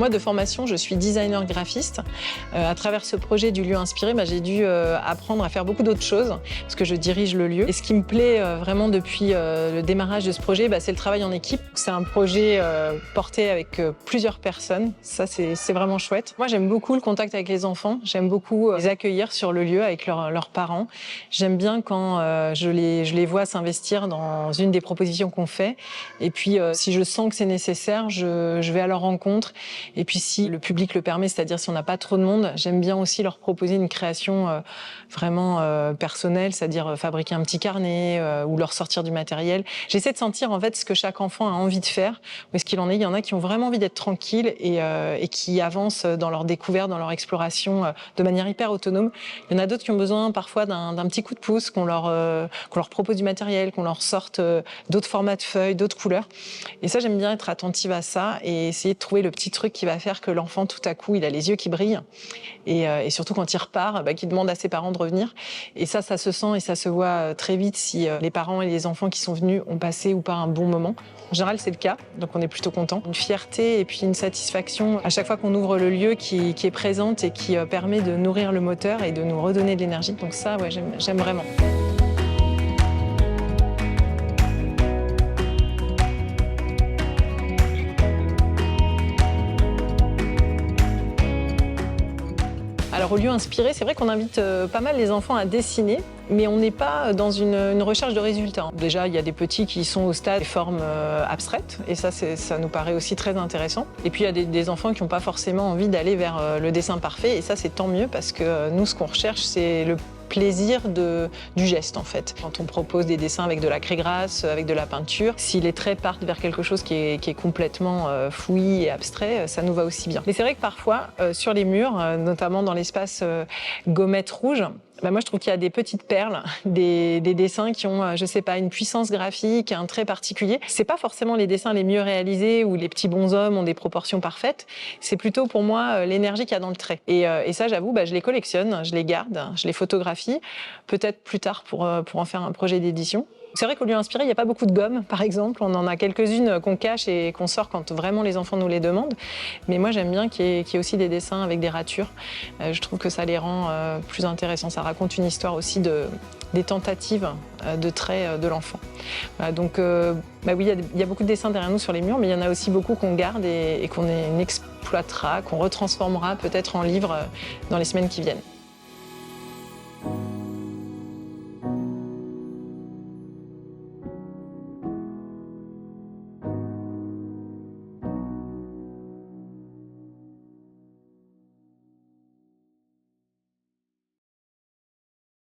Moi, de formation, je suis designer graphiste. À travers ce projet du lieu inspiré, j'ai dû apprendre à faire beaucoup d'autres choses parce que je dirige le lieu. Et ce qui me plaît vraiment depuis le démarrage de ce projet, c'est le travail en équipe. C'est un projet porté avec plusieurs personnes. Ça, c'est vraiment chouette. Moi, j'aime beaucoup le contact avec les enfants. J'aime beaucoup les accueillir sur le lieu avec leurs parents. J'aime bien quand je les vois s'investir dans une des propositions qu'on fait. Et puis, si je sens que c'est nécessaire, je vais à leur rencontre. Et puis, si le public le permet, c'est-à-dire si on n'a pas trop de monde, j'aime bien aussi leur proposer une création vraiment personnelle, c'est-à-dire fabriquer un petit carnet ou leur sortir du matériel. J'essaie de sentir en fait ce que chaque enfant a envie de faire, où est-ce qu'il en est. Il y en a qui ont vraiment envie d'être tranquilles et qui avancent dans leur découverte, dans leur exploration de manière hyper autonome. Il y en a d'autres qui ont besoin parfois d'un petit coup de pouce, qu'on leur propose du matériel, qu'on leur sorte d'autres formats de feuilles, d'autres couleurs. Et ça, j'aime bien être attentive à ça et essayer de trouver le petit truc qui va faire que l'enfant, tout à coup, il a les yeux qui brillent. Et surtout quand il repart, qu'il demande à ses parents de revenir. Et ça se sent et ça se voit très vite si les parents et les enfants qui sont venus ont passé ou pas un bon moment. En général, c'est le cas, donc on est plutôt content. Une fierté et puis une satisfaction à chaque fois qu'on ouvre le lieu qui est présente et qui permet de nourrir le moteur et de nous redonner de l'énergie. Donc ça, ouais, j'aime vraiment. Alors au lieu inspiré, c'est vrai qu'on invite pas mal les enfants à dessiner, mais on n'est pas dans une recherche de résultats. Déjà, il y a des petits qui sont au stade des formes abstraites, et ça nous paraît aussi très intéressant. Et puis il y a des enfants qui n'ont pas forcément envie d'aller vers le dessin parfait, et ça c'est tant mieux parce que nous, ce qu'on recherche, c'est le plaisir du geste en fait. Quand on propose des dessins avec de la craie grasse, avec de la peinture, si les traits partent vers quelque chose qui est complètement fouillis et abstrait, ça nous va aussi bien. Mais c'est vrai que parfois, sur les murs, notamment dans l'espace gommette rouge, moi je trouve qu'il y a des petites perles, des dessins qui ont, je sais pas, une puissance graphique, un trait particulier. C'est pas forcément les dessins les mieux réalisés où les petits bonshommes ont des proportions parfaites. C'est plutôt pour moi l'énergie qu'il y a dans le trait. Et ça, j'avoue, je les collectionne, je les garde, je les photographie, peut-être plus tard pour en faire un projet d'édition. C'est vrai qu'au lieu inspiré, il n'y a pas beaucoup de gomme, par exemple. On en a quelques-unes qu'on cache et qu'on sort quand vraiment les enfants nous les demandent. Mais moi, j'aime bien qu'il y ait aussi des dessins avec des ratures. Je trouve que ça les rend plus intéressants. Ça raconte une histoire aussi des tentatives de traits de l'enfant. Voilà, donc, oui, il y a beaucoup de dessins derrière nous sur les murs, mais il y en a aussi beaucoup qu'on garde et qu'on exploitera, qu'on retransformera peut-être en livre dans les semaines qui viennent.